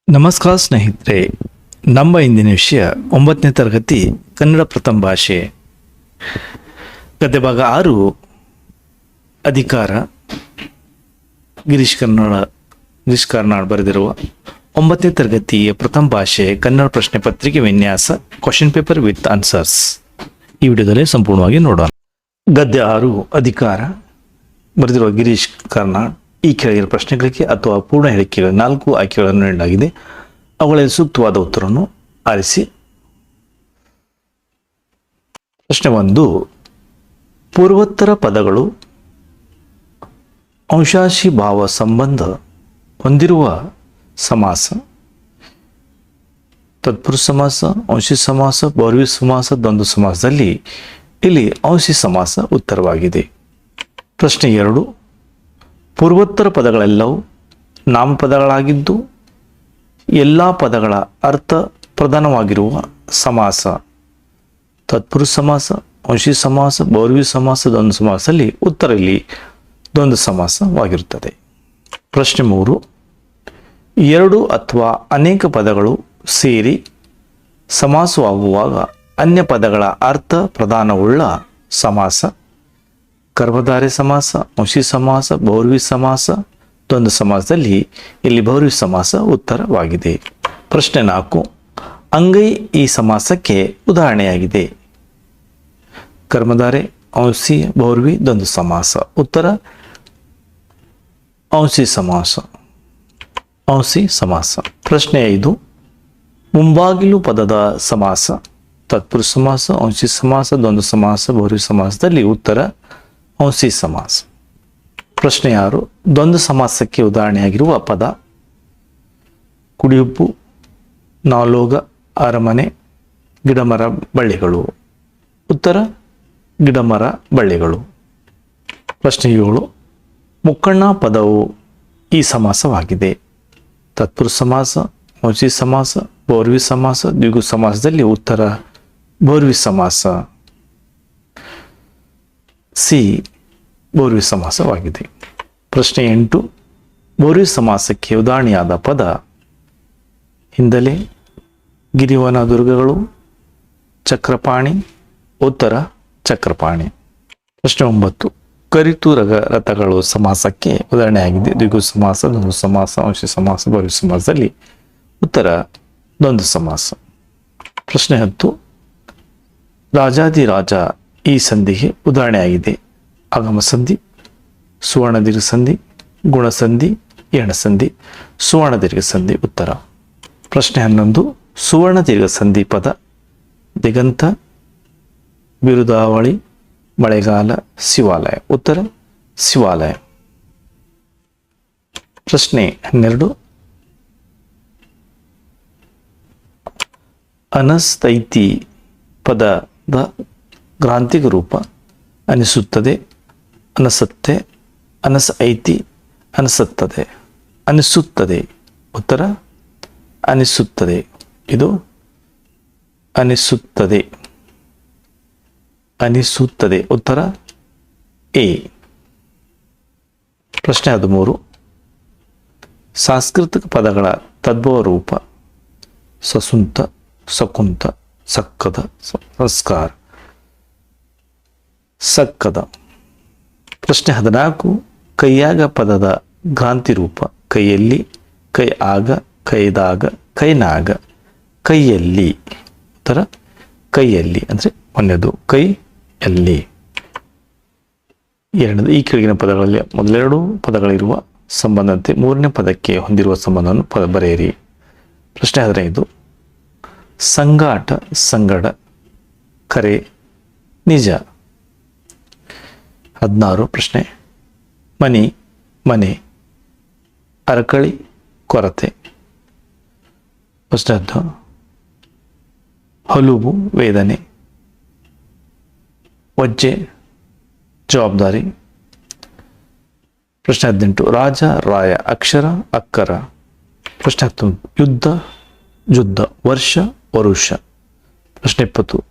ನಮಸ್ಕಾರ ಸ್ನೇಹಿತರೆ, ನಮ್ಮ ಇಂದಿನ ವಿಷಯ 9ನೇ ತರಗತಿ ಕನ್ನಡ ಪ್ರಥಮ ಭಾಷೆ ಗದ್ಯ ಭಾಗ 6 ಅಧಿಕಾರ. ಗಿರೀಶ್ ಕಾರ್ನಾಡ್ ಬರೆದಿರುವ 9ನೇ ತರಗತಿಯ ಪ್ರಥಮ ಭಾಷೆ ಕನ್ನಡ ಪ್ರಶ್ನೆ ಪತ್ರಿಕೆ ವಿನ್ಯಾಸ ಕ್ವಶನ್ ಪೇಪರ್ ವಿತ್ ಆನ್ಸರ್ಸ್ ಈ ವಿಡಿಯೋದಲ್ಲಿ ಸಂಪೂರ್ಣವಾಗಿ ನೋಡೋಣ. ಗದ್ಯ 6 ಅಧಿಕಾರ ಬರೆದಿರುವ ಗಿರೀಶ್ ಕಾರ್ನಾಡ್. ಈ ಕೆಳಗಿನ ಪ್ರಶ್ನೆಗಳಿಗೆ ಅಥವಾ ಪೂರ್ಣ ಹೇಳಿಕೆಗಳ 4 ಆಯ್ಕೆಗಳನ್ನು ನೀಡಲಾಗಿದೆ. ಅವುಗಳಲ್ಲಿ ಸೂಕ್ತವಾದ ಉತ್ತರವನ್ನು ಆರಿಸಿ. ಪ್ರಶ್ನೆ 1, ಪೂರ್ವೋತ್ತರ ಪದಗಳು ಅಂಶಾಶಿ ಭಾವ ಸಂಬಂಧ ಹೊಂದಿರುವ ಸಮಾಸ. ತತ್ಪುರುಷ ಸಮಾಸ, ಅಂಶಿ ಸಮಾಸ, ಬಹುವ್ರೀಹಿ ಸಮಾಸ, ದ್ವಂದ್ವ ಸಮಾಸದಲ್ಲಿ ಇಲ್ಲಿ ಅಂಶಿ ಸಮಾಸ ಉತ್ತರವಾಗಿದೆ. ಪ್ರಶ್ನೆ 2, ಪೂರ್ವೋತ್ತರ ಪದಗಳೆಲ್ಲವೂ ನಾಮಪದಗಳಾಗಿದ್ದು ಎಲ್ಲ ಪದಗಳ ಅರ್ಥ ಪ್ರಧಾನವಾಗಿರುವ ಸಮಾಸ. ತತ್ಪುರುಷ ಸಮಾಸ, ಅಂಶಿ ಸಮಾಸ, ಬಹುವ್ರೀಹಿ ಸಮಾಸ, ದ್ವಂದ್ವ ಸಮಾಸದಲ್ಲಿ ಉತ್ತರ ಇಲ್ಲಿ ದ್ವಂದ್ವ ಸಮಾಸವಾಗಿರುತ್ತದೆ. ಪ್ರಶ್ನೆ 3, 2 ಅಥವಾ ಅನೇಕ ಪದಗಳು ಸೇರಿ ಸಮಾಸವಾಗುವಾಗ ಅನ್ಯ ಪದಗಳ ಅರ್ಥ ಪ್ರಧಾನವುಳ್ಳ ಸಮಾಸ. ಕರ್ಮಧಾರಯ ಸಮಾಸ, ಅಂಶಿ ಸಮಾಸ, ಬಹುವ್ರೀಹಿ ಸಮಾಸ, ದ್ವಂದ್ವ ಸಮಾಸದಲ್ಲಿ ಇಲ್ಲಿ ಬಹುವ್ರೀಹಿ ಸಮಾಸ ಉತ್ತರವಾಗಿದೆ. ಪ್ರಶ್ನೆ 4, ಅಂಗೈ ಈ ಸಮಾಸಕ್ಕೆ ಉದಾಹರಣೆಯಾಗಿದೆ. ಕರ್ಮಧಾರೆ, ಅಂಶಿ, ಬಹುವ್ರೀಹಿ, ದ್ವಂದ್ವ ಸಮಾಸ. ಉತ್ತರ ಅಂಶಿ ಸಮಾಸ. ಅಂಶಿ ಸಮಾಸ. ಪ್ರಶ್ನೆ 5, ಮುಂಬಾಗಿಲು ಪದದ ಸಮಾಸ. ತತ್ಪುರುಷ ಸಮಾಸ, ಅಂಶಿ ಸಮಾಸ, ದ್ವಂದ್ವ ಸಮಾಸ, ಬಹುವ್ರೀಹಿ ಸಮಾಸದಲ್ಲಿ ಉತ್ತರ ಅಂಶಿ ಸಮಾಸ. ಪ್ರಶ್ನೆ 6, ದ್ವಂದ್ವ ಸಮಾಸಕ್ಕೆ ಉದಾಹರಣೆಯಾಗಿರುವ ಪದ. ಕುಡಿಯುಪ್ಪು, ನಾಲೋಗ, ಅರಮನೆ, ಗಿಡಮರ, ಬಳ್ಳಿಗಳು. ಉತ್ತರ ಗಿಡಮರ, ಬಳ್ಳಿಗಳು. ಪ್ರಶ್ನೆ 7, ಮುಕ್ಕಣ್ಣ ಪದವು ಈ ಸಮಾಸವಾಗಿದೆ. ತತ್ಪುರುಷ ಸಮಾಸ, ಅಂಶಿ ಸಮಾಸ, ಬಹುವ್ರೀಹಿ ಸಮಾಸ, ದ್ವಿಗು ಸಮಾಸದಲ್ಲಿ ಉತ್ತರ ಬಹುವ್ರೀಹಿ ಸಮಾಸ. ಸಿ ಬಹುವ್ರೀಹಿ ಸಮಾಸವಾಗಿದೆ. ಪ್ರಶ್ನೆ 8, ಬಹುವ್ರೀಹಿ ಸಮಾಸಕ್ಕೆ ಉದಾಹರಣೆಯಾದ ಪದ. ಹಿಂದಲೆ, ಗಿರಿವನ ದುರ್ಗಗಳು, ಚಕ್ರಪಾಣಿ. ಉತ್ತರ ಚಕ್ರಪಾಣಿ. ಪ್ರಶ್ನೆ 9, ಕರಿತು ರಥಗಳು ಸಮಾಸಕ್ಕೆ ಉದಾಹರಣೆಯಾಗಿದೆ. ದ್ವಿಗು ಸಮಾಸ, ದ್ವಂದ್ವ ಸಮಾಸ, ಅಂಶಿ ಸಮಾಸ, ಬಹುವ್ರೀಹಿ ಸಮಾಸದಲ್ಲಿ ಉತ್ತರ ದ್ವಂದ್ವ ಸಮಾಸ. ಪ್ರಶ್ನೆ 10, ರಾಜಾದಿರಾಜ ಈ ಸಂಧಿಗೆ ಉದಾಹರಣೆಯಾಗಿದೆ. ಆಗಮ ಸಂಧಿ, ಸುವರ್ಣ ದೀರ್ಘ ಸಂಧಿ, ಗುಣಸಂಧಿ, ಎಣಸಂಧಿ. ಸುವರ್ಣ ದೀರ್ಘ ಸಂಧಿ ಉತ್ತರ. ಪ್ರಶ್ನೆ 11, ಸುವರ್ಣ ದೀರ್ಘ ಸಂಧಿ ಪದ. ದಿಗಂತ, ಬಿರುದಾವಳಿ, ಮಳೆಗಾಲ, ಶಿವಾಲಯ. ಉತ್ತರ ಶಿವಾಲಯ. ಪ್ರಶ್ನೆ 12, ಅನಸ್ತೈತಿ ಪದದ ಗ್ರಾಂಥಿಕ ರೂಪ. ಅನಿಸುತ್ತದೆ, ಅನಸತ್ತೆ, ಅನಸ ಐತಿ, ಅನಸತ್ತದೆ, ಅನಿಸುತ್ತದೆ. ಉತ್ತರ ಅನಿಸುತ್ತದೆ. ಇದು ಅನಿಸುತ್ತದೆ, ಅನಿಸುತ್ತದೆ. ಉತ್ತರ ಎ. ಪ್ರಶ್ನೆ 13, ಸಾಂಸ್ಕೃತಿಕ ಪದಗಳ ತದ್ಭವ ರೂಪ. ಸಸುಂತ, ಸಕುಂತ, ಸಕ್ಕದ, ಸಂಸ್ಕಾರ, ಸಕ್ಕದ. ಪ್ರಶ್ನೆ 14, ಕೈಯಾಗ ಪದದ ಗ್ರಾಂಥಿ ರೂಪ. ಕೈಯಲ್ಲಿ, ಕೈ ಆಗ, ಕೈದಾಗ, ಕೈನಾಗ, ಕೈಯಲ್ಲಿ. ಉತ್ತರ ಕೈಯಲ್ಲಿ ಅಂದರೆ ಒಂದನೇದು ಕೈಯಲ್ಲಿ. ಎರಡನೇದು ಈ ಕೆಳಗಿನ ಪದಗಳಲ್ಲಿ ಮೊದಲೆರಡು ಪದಗಳಿರುವ ಸಂಬಂಧಂತೆ ಮೂರನೇ ಪದಕ್ಕೆ ಹೊಂದಿರುವ ಸಂಬಂಧವನ್ನು ಬರೆಯಿರಿ. ಪ್ರಶ್ನೆ 15, ಸಂಗಾಟ, ಸಂಗಡ, ಕರೆ, ನಿಜ. 16 ಪ್ರಶ್ನೆ, ಮನಿ, ಮನೆ, ಅರಕಳಿ, ಕೊರತೆ. ಪ್ರಶ್ನೆ 10, ಹಲುಬು, ವೇದನೆ, ವಜ್ಜೆ, ಜವಾಬ್ದಾರಿ. ಪ್ರಶ್ನೆ 18, ರಾಜ, ರಾಯ, ಅಕ್ಷರ, ಅಕ್ಕರ. ಪ್ರಶ್ನೆ 19, ಯುದ್ಧ, ಜುದ್ಧ, ವರ್ಷ, ವರುಷ. ಪ್ರಶ್ನೆ 20,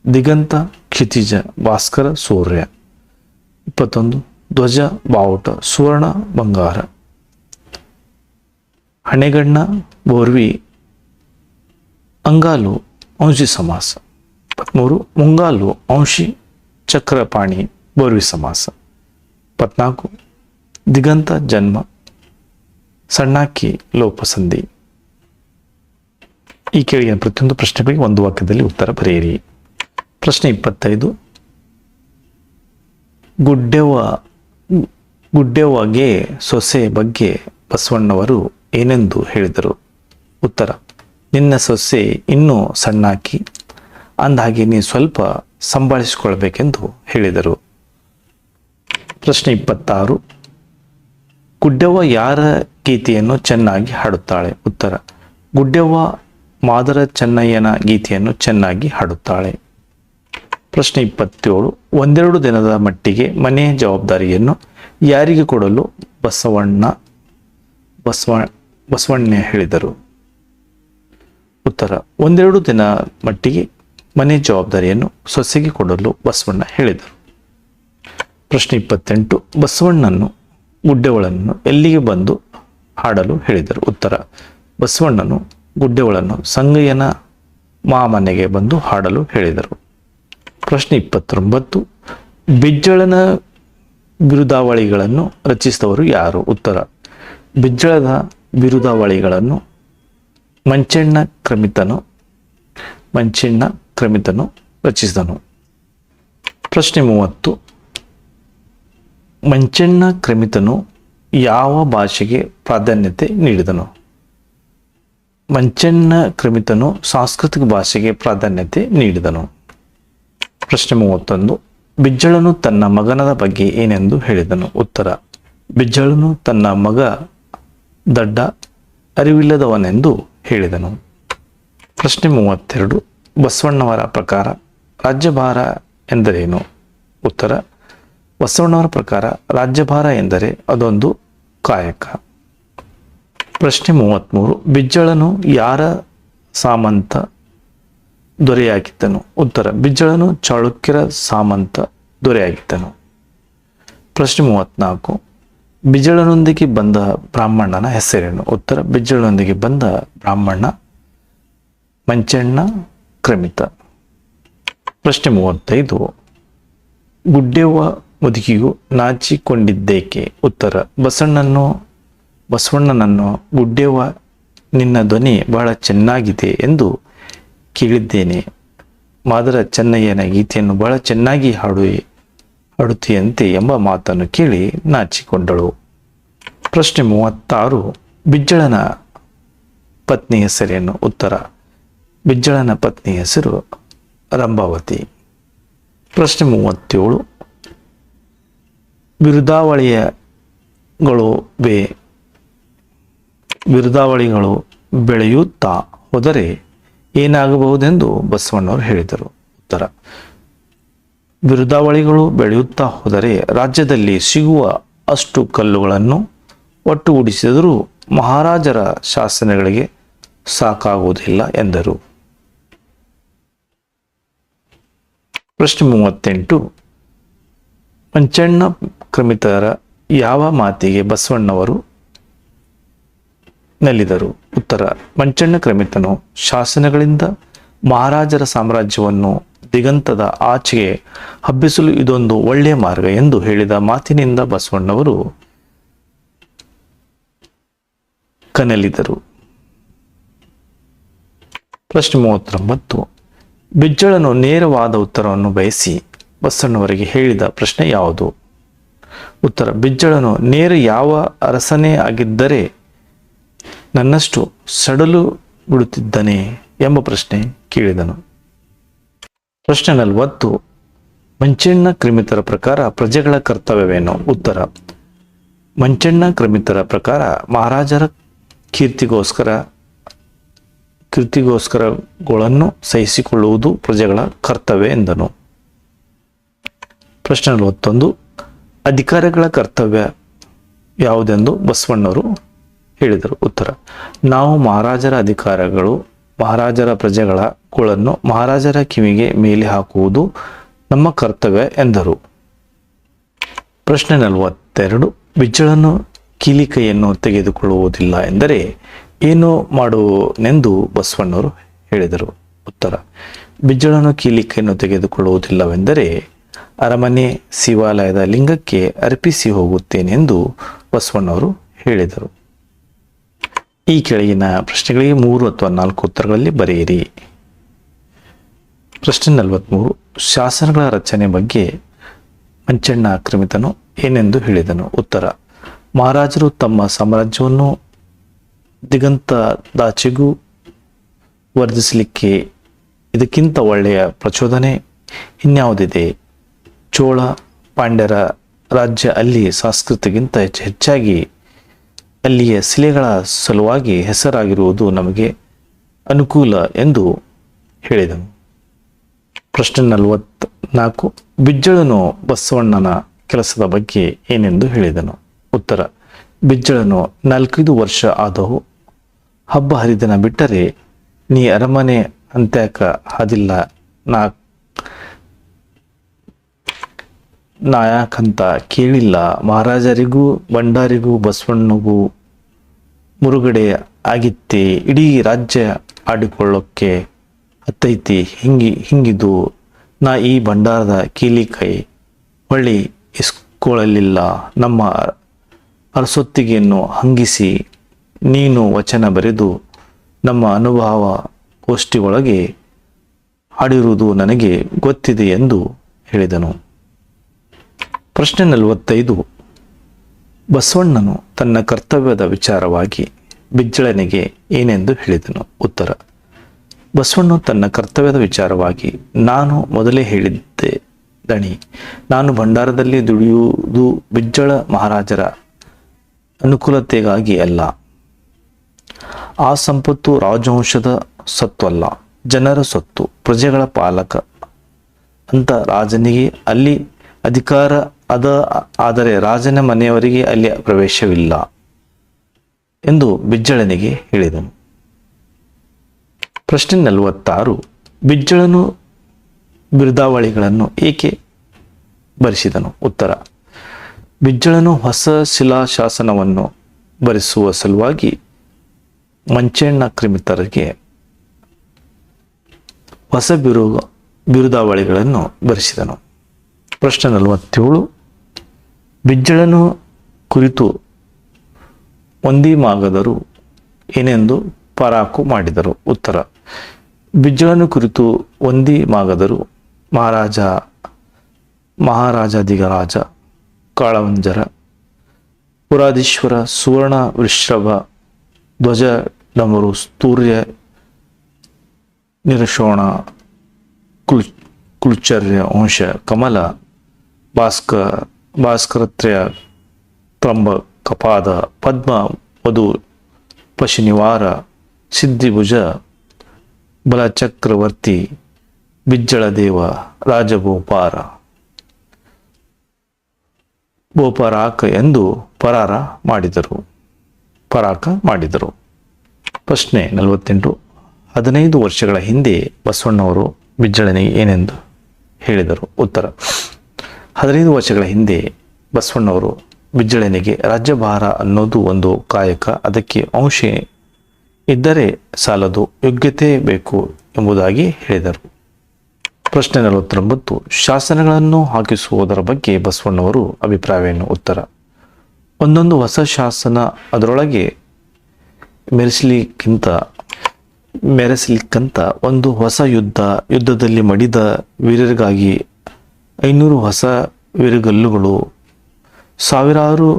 ದಿಗಂತ, ಕ್ಷಿತಿಜ, ಭಾಸ್ಕರ, ಸೂರ್ಯ. 21, ಧ್ವಜ, ಬಾವುಟ, ಸುವರ್ಣ, ಬಂಗಾರ. ಹಣೆಗಣ್ಣ ಬೋರ್ವಿ ಅಂಗಾಲು ಔಂಶಿ ಸಮಾಸ. 23 ಮುಂಗಾಲು ಔಂಶಿ ಚಕ್ರಪಾಣಿ ಬೋರ್ವಿ ಸಮಾಸ. 24 ದಿಗಂತ ಜನ್ಮ ಸಣ್ಣಾಕಿ ಲೋಪಸಂಧಿ. ಈ ಕೆಳಗಿನ ಪ್ರತಿಯೊಂದು ಪ್ರಶ್ನೆಗಳಿಗೆ ಒಂದು ವಾಕ್ಯದಲ್ಲಿ ಉತ್ತರ ಬರೆಯಿರಿ. ಪ್ರಶ್ನೆ 25 ಗುಡ್ಡೆವ್ವಗೆ ಸೊಸೆ ಬಗ್ಗೆ ಬಸವಣ್ಣವರು ಏನೆಂದು ಹೇಳಿದರು? ಉತ್ತರ: ನಿನ್ನ ಸೊಸೆ ಇನ್ನೂ ಸಣ್ಣಾಕಿ, ಅಂದಹಾಗೆ ನೀ ಸ್ವಲ್ಪ ಸಂಭಾಳಿಸಿಕೊಳ್ಬೇಕೆಂದು ಹೇಳಿದರು. ಪ್ರಶ್ನೆ 26 ಗುಡ್ಡೆವ್ವ ಯಾರ ಗೀತೆಯನ್ನು ಚೆನ್ನಾಗಿ ಹಾಡುತ್ತಾಳೆ? ಉತ್ತರ: ಗುಡ್ಡೆವ್ವ ಮಾದರ ಚೆನ್ನಯ್ಯನ ಗೀತೆಯನ್ನು ಚೆನ್ನಾಗಿ ಹಾಡುತ್ತಾಳೆ. ಪ್ರಶ್ನೆ 27 ಒಂದೆರಡು ದಿನದ ಮಟ್ಟಿಗೆ ಮನೆಯ ಜವಾಬ್ದಾರಿಯನ್ನು ಯಾರಿಗೆ ಕೊಡಲು ಬಸವಣ್ಣ ಹೇಳಿದರು? ಉತ್ತರ: ಒಂದೆರಡು ದಿನ ಮಟ್ಟಿಗೆ ಮನೆ ಜವಾಬ್ದಾರಿಯನ್ನು ಸೊಸೆಗೆ ಕೊಡಲು ಬಸವಣ್ಣ ಹೇಳಿದರು. ಪ್ರಶ್ನೆ 28 ಬಸವಣ್ಣನು ಗುಡ್ಡೆವ್ವಳನ್ನು ಎಲ್ಲಿಗೆ ಬಂದು ಹಾಡಲು ಹೇಳಿದರು? ಉತ್ತರ: ಬಸವಣ್ಣನು ಗುಡ್ಡೆವ್ವಳನ್ನು ಸಂಗಯ್ಯನ ಮಾಮನೆಗೆ ಬಂದು ಹಾಡಲು ಹೇಳಿದರು. ಪ್ರಶ್ನೆ 29 ಬಿಜ್ಜಳನ ಬಿರುದಾವಳಿಗಳನ್ನು ರಚಿಸಿದವರು ಯಾರು? ಉತ್ತರ: ಬಿಜ್ಜಳದ ಬಿರುದಾವಳಿಗಳನ್ನು ಮಂಚಣ್ಣ ಕ್ರಮಿತನು ರಚಿಸಿದನು. ಪ್ರಶ್ನೆ 30 ಮಂಚಣ್ಣ ಕ್ರಮಿತನು ಯಾವ ಭಾಷೆಗೆ ಪ್ರಾಧಾನ್ಯತೆ ನೀಡಿದನು? ಮಂಚಣ್ಣ ಕ್ರಮಿತನು ಸಾಂಸ್ಕೃತಿಕ ಭಾಷೆಗೆ ಪ್ರಾಧಾನ್ಯತೆ ನೀಡಿದನು. ಪ್ರಶ್ನೆ 31 ಬಿಜ್ಜಳನು ತನ್ನ ಮಗನ ಬಗ್ಗೆ ಏನೆಂದು ಹೇಳಿದನು? ಉತ್ತರ: ಬಿಜ್ಜಳನು ತನ್ನ ಮಗ ದಡ್ಡ, ಅರಿವಿಲ್ಲದವನೆಂದು ಹೇಳಿದನು. ಪ್ರಶ್ನೆ 32 ಬಸವಣ್ಣವರ ಪ್ರಕಾರ ರಾಜ್ಯಭಾರ ಎಂದರೇನು? ಉತ್ತರ: ಬಸವಣ್ಣವರ ಪ್ರಕಾರ ರಾಜ್ಯಭಾರ ಎಂದರೆ ಅದೊಂದು ಕಾಯಕ. ಪ್ರಶ್ನೆ 33 ಬಿಜ್ಜಳನು ಯಾರ ಸಾಮಂತ ದೊರೆಯಾಗಿದ್ದನು? ಉತ್ತರ: ಬಿಜ್ಜಳನು ಚಾಳುಕ್ಯರ ಸಾಮಂತ ದೊರೆಯಾಗಿದ್ದನು. ಪ್ರಶ್ನೆ 34 ಬಿಜ್ಜಳನೊಂದಿಗೆ ಬಂದ ಬ್ರಾಹ್ಮಣನ ಹೆಸರೇನು? ಉತ್ತರ: ಬಿಜ್ಜಳನೊಂದಿಗೆ ಬಂದ ಬ್ರಾಹ್ಮಣ ಮಂಚಣ್ಣ ಕ್ರಮಿತ. ಪ್ರಶ್ನೆ 35 ಗುಡ್ಡೆವ್ವ ಮುದುಕಿಯು ನಾಚಿಕೊಂಡಿದ್ದೇಕೆ? ಉತ್ತರ: ಬಸವಣ್ಣನನ್ನು ಗುಡ್ಡೆವ್ವ ನಿನ್ನ ಧ್ವನಿ ಬಹಳ ಚೆನ್ನಾಗಿದೆ ಎಂದು ಕೇಳಿದ್ದೇನೆ, ಮಾದರ ಚೆನ್ನಯ್ಯನ ಗೀತೆಯನ್ನು ಬಹಳ ಚೆನ್ನಾಗಿ ಹಾಡುತ್ತೀಯಂತೆ ಎಂಬ ಮಾತನ್ನು ಕೇಳಿ ನಾಚಿಕೊಂಡಳು. ಪ್ರಶ್ನೆ 36 ಬಿಜ್ಜಳನ ಪತ್ನಿ ಹೆಸರೇನು? ಉತ್ತರ: ಬಿಜ್ಜಳನ ಪತ್ನಿ ಹೆಸರು ರಂಭಾವತಿ. ಪ್ರಶ್ನೆ 37 ಬಿರುದಾವಳಿಗಳು ಬೆಳೆಯುತ್ತಾ ಹೋದರೆ ಏನಾಗಬಹುದೆಂದು ಬಸವಣ್ಣವರು ಹೇಳಿದರು? ಉತ್ತರ: ಬಿರುದಾವಳಿಗಳು ಬೆಳೆಯುತ್ತಾ ಹೋದರೆ ರಾಜ್ಯದಲ್ಲಿ ಸಿಗುವ ಅಷ್ಟು ಕಲ್ಲುಗಳನ್ನು ಒಟ್ಟುಗೂಡಿಸಿದರೂ ಮಹಾರಾಜರ ಶಾಸನಗಳಿಗೆ ಸಾಕಾಗುವುದಿಲ್ಲ ಎಂದರು. ಪ್ರಶ್ನೆ 38 ಮಂಚಣ್ಣ ಕ್ರಮಿತರ ಯಾವ ಮಾತಿಗೆ ಬಸವಣ್ಣವರು ನಲಿದರು? ಉತ್ತರ: ಮಂಚಣ್ಣ ಕ್ರಮಿತನು ಶಾಸನಗಳಿಂದ ಮಹಾರಾಜರ ಸಾಮ್ರಾಜ್ಯವನ್ನು ದಿಗಂತದ ಆಚೆಗೆ ಹಬ್ಬಿಸಲು ಇದೊಂದು ಒಳ್ಳೆಯ ಮಾರ್ಗ ಎಂದು ಹೇಳಿದ ಮಾತಿನಿಂದ ಬಸವಣ್ಣವರು ಕನಲಿದರು. ಪ್ರಶ್ನೆ 39 ಬಿಜ್ಜಳನು ನೇರವಾದ ಉತ್ತರವನ್ನು ಬಯಸಿ ಬಸವಣ್ಣವರಿಗೆ ಹೇಳಿದ ಪ್ರಶ್ನೆ ಯಾವುದು? ಉತ್ತರ: ಬಿಜ್ಜಳನು ನೇರ ಯಾವ ಅರಸನೇ ಆಗಿದ್ದರೆ ನನ್ನಷ್ಟು ಸಡಲು ಬಿಡುತ್ತಿದ್ದನೇ ಎಂಬ ಪ್ರಶ್ನೆ ಕೇಳಿದನು. ಪ್ರಶ್ನೆ 40 ಮಂಚಣ್ಣ ಕ್ರಮಿತರ ಪ್ರಕಾರ ಪ್ರಜೆಗಳ ಕರ್ತವ್ಯವೇನು? ಉತ್ತರ: ಮಂಚಣ್ಣ ಕ್ರಮಿತರ ಪ್ರಕಾರ ಮಹಾರಾಜರ ಕೀರ್ತಿಗೋಸ್ಕರಗಳನ್ನು ಸಹಿಸಿಕೊಳ್ಳುವುದು ಪ್ರಜೆಗಳ ಕರ್ತವ್ಯ ಎಂದನು. ಪ್ರಶ್ನೆ 41 ಅಧಿಕಾರಿಗಳ ಕರ್ತವ್ಯ ಯಾವುದೆಂದು ಬಸವಣ್ಣವರು ಹೇಳಿದರು? ಉತ್ತರ: ನಾವು ಮಹಾರಾಜರ ಅಧಿಕಾರಿಗಳು ಮಹಾರಾಜರ ಪ್ರಜೆಗಳ ಗೋಳನ್ನು ಮಹಾರಾಜರ ಕಿವಿಗೆ ಮೇಲೆ ಹಾಕುವುದು ನಮ್ಮ ಕರ್ತವ್ಯ ಎಂದರು. ಪ್ರಶ್ನೆ 42 ಬಿಜ್ಜಳನು ಕೀಲಿಕೈಯನ್ನು ತೆಗೆದುಕೊಳ್ಳುವುದಿಲ್ಲ ಎಂದರೆ ಏನು ಮಾಡುವನೆಂದು ಬಸವಣ್ಣವರು ಹೇಳಿದರು. ಉತ್ತರ: ಬಿಜ್ಜಳನು ಕೀಲಿಕೈಯನ್ನು ತೆಗೆದುಕೊಳ್ಳುವುದಿಲ್ಲವೆಂದರೆ ಅರಮನೆ ಶಿವಾಲಯದ ಲಿಂಗಕ್ಕೆ ಅರ್ಪಿಸಿ ಹೋಗುತ್ತೇನೆಂದು ಬಸವಣ್ಣವರು ಹೇಳಿದರು. ಈ ಕೆಳಗಿನ ಪ್ರಶ್ನೆಗಳಿಗೆ 3 ಅಥವಾ 4 ಉತ್ತರಗಳಲ್ಲಿ ಬರೆಯಿರಿ. ಪ್ರಶ್ನೆ 43. ಶಾಸನಗಳ ರಚನೆ ಬಗ್ಗೆ ಮಂಚಣ್ಣ ಆಕ್ರಮಿತನು ಏನೆಂದು ಹೇಳಿದನು? ಉತ್ತರ: ಮಹಾರಾಜರು ತಮ್ಮ ಸಾಮ್ರಾಜ್ಯವನ್ನು ದಿಗಂತದಾಚೆಗೂ ವರ್ಧಿಸಲಿಕ್ಕೆ ಇದಕ್ಕಿಂತ ಒಳ್ಳೆಯ ಪ್ರಚೋದನೆ ಇನ್ಯಾವುದಿದೆ? ಚೋಳ ಪಾಂಡ್ಯರ ರಾಜ್ಯ ಅಲ್ಲಿ ಸಂಸ್ಕೃತಿಗಿಂತ ಹೆಚ್ಚಾಗಿ ಅಲ್ಲಿಯ ಶಿಲೆಗಳ ಸಲುವಾಗಿ ಹೆಸರಾಗಿರುವುದು ನಮಗೆ ಅನುಕೂಲ ಎಂದು ಹೇಳಿದನು. ಪ್ರಶ್ನೆ 44. ಬಿಜ್ಜಳನು ಬಸವಣ್ಣನ ಕೆಲಸದ ಬಗ್ಗೆ ಏನೆಂದು ಹೇಳಿದನು? ಉತ್ತರ: ಬಿಜ್ಜಳನು 4-5 ವರ್ಷ ಆದವು, ಹಬ್ಬ ಹರಿದಿನ ಬಿಟ್ಟರೆ ನೀ ಅರಮನೆ ಅಂತ್ಯಾಕ ಹಾದಿಲ್ಲ ನಾಯಕಂತ ಕೇಳಿಲ್ಲ. ಮಹಾರಾಜರಿಗೂ ಭಂಡಾರಿಗೂ ಬಸವಣ್ಣಗೂ ಮುರುಗಡೆ ಆಗಿತ್ತೆ. ಇಡೀ ರಾಜ್ಯ ಆಡಿಕೊಳ್ಳೋಕ್ಕೆ ಹತ್ತೈತಿ. ಹಿಂಗಿದು ನಾ ಈ ಭಂಡಾರದ ಕೀಲಿಕೈ ಹೊಳ್ಳಿ ಇಸ್ಕೊಳ್ಳಲಿಲ್ಲ. ನಮ್ಮ ಅರಸೊತ್ತಿಗೆಯನ್ನು ಹಂಗಿಸಿ ನೀನು ವಚನ ಬರೆದು ನಮ್ಮ ಅನುಭವ ಗೋಷ್ಠಿಯೊಳಗೆ ಹಾಡಿರುವುದು ನನಗೆ ಗೊತ್ತಿದೆ ಎಂದು ಹೇಳಿದನು. ಪ್ರಶ್ನೆ 45. ಬಸವಣ್ಣನು ತನ್ನ ಕರ್ತವ್ಯದ ವಿಚಾರವಾಗಿ ಬಿಜ್ಜಳನಿಗೆ ಏನೆಂದು ಹೇಳಿದನು? ಉತ್ತರ: ಬಸವಣ್ಣನು ತನ್ನ ಕರ್ತವ್ಯದ ವಿಚಾರವಾಗಿ ನಾನು ಮೊದಲೇ ಹೇಳಿದ್ದೆ ದಣಿ, ನಾನು ಭಂಡಾರದಲ್ಲಿ ದುಡಿಯುವುದು ಬಿಜ್ಜಳ ಮಹಾರಾಜರ ಅನುಕೂಲತೆಗಾಗಿ ಅಲ್ಲ. ಆ ಸಂಪತ್ತು ರಾಜವಂಶದ ಸೊತ್ತಲ್ಲ, ಜನರ ಸೊತ್ತು, ಪ್ರಜೆಗಳ ಪಾಲಕ ಅಂತ ರಾಜನಿಗೆ ಅಲ್ಲಿ ಅಧಿಕಾರ ಆದರೆ ರಾಜನ ಮನೆಯವರಿಗೆ ಅಲ್ಲಿ ಪ್ರವೇಶವಿಲ್ಲ ಎಂದು ಬಿಜ್ಜಳನಿಗೆ ಹೇಳಿದನು. ಪ್ರಶ್ನೆ 46. ಬಿಜ್ಜಳನು ಬಿರುದಾವಳಿಗಳನ್ನು ಏಕೆ ಬರೆಸಿದನು? ಉತ್ತರ: ಬಿಜ್ಜಳನು ಹೊಸ ಶಿಲಾಶಾಸನವನ್ನು ಬರೆಸುವ ಸಲುವಾಗಿ ಮಂಚಣ್ಣ ಕ್ರಿಮಿತರಿಗೆ ಹೊಸ ಬಿರುದಾವಳಿಗಳನ್ನು ಬರೆಸಿದನು. ಪ್ರಶ್ನೆ 47. ಬಿಜ್ಜಳನು ಕುರಿತು ಒಂದಿಮಾಗದರು ಏನೆಂದು ಪರಾಕು ಮಾಡಿದರು? ಉತ್ತರ: ಬಿಜ್ಜಳನು ಕುರಿತು ಒಂದಿಮಾಗದರು ಮಹಾರಾಜಾದಿರಾಜ ಕಾಳವಂಜರ ಪುರಾಧೀಶ್ವರ ಸುವರ್ಣ ವೃಷಭ ಧ್ವಜ ಡಮರು ಸ್ತೂರ್ಯ ನಿರಶೋಣ ಕುಲಚರ್ಯ ಅಂಶ ಕಮಲ ಭಾಸ್ಕರತ್ರಯ ತ್ರಂಬ ಕಪಾದ ಪದ್ಮ ವಧು ಪಶುನಿವಾರ ಸಿದ್ಧಿಭುಜ ಬಲಚಕ್ರವರ್ತಿ ಬಿಜ್ಜಳ ದೇವ ರಾಜಭೂಪಾರ ಬೋಪರಾಕ ಎಂದು ಪರಾಕ ಮಾಡಿದರು. ಪ್ರಶ್ನೆ 48. 15 ವರ್ಷಗಳ ಹಿಂದೆ ಬಸವಣ್ಣವರು ಬಿಜ್ಜಳನಿಗೆ ಏನೆಂದು ಹೇಳಿದರು? ಉತ್ತರ: 15 ವರ್ಷಗಳ ಹಿಂದೆ ಬಸವಣ್ಣವರು ಬಿಜ್ಜಳನಿಗೆ ರಾಜ್ಯಭಾರ ಅನ್ನೋದು ಒಂದು ಕಾಯಕ, ಅದಕ್ಕೆ ಅಂಶ ಇದ್ದರೆ ಸಾಲದು, ಯೋಗ್ಯತೆ ಬೇಕು ಎಂಬುದಾಗಿ ಹೇಳಿದರು. ಪ್ರಶ್ನೆ 49. ಶಾಸನಗಳನ್ನು ಹಾಕಿಸುವುದರ ಬಗ್ಗೆ ಬಸವಣ್ಣವರು ಅಭಿಪ್ರಾಯವೇನು? ಉತ್ತರ: ಒಂದೊಂದು ಹೊಸ ಶಾಸನ ಅದರೊಳಗೆ ಮೆರೆಸಲಿಕ್ಕಂತ ಒಂದು ಹೊಸ ಯುದ್ಧದಲ್ಲಿ ಮಡಿದ ವೀರರಿಗಾಗಿ 500 ಹೊಸ ವೀರಗಲ್ಲುಗಳು, ಸಾವಿರಾರು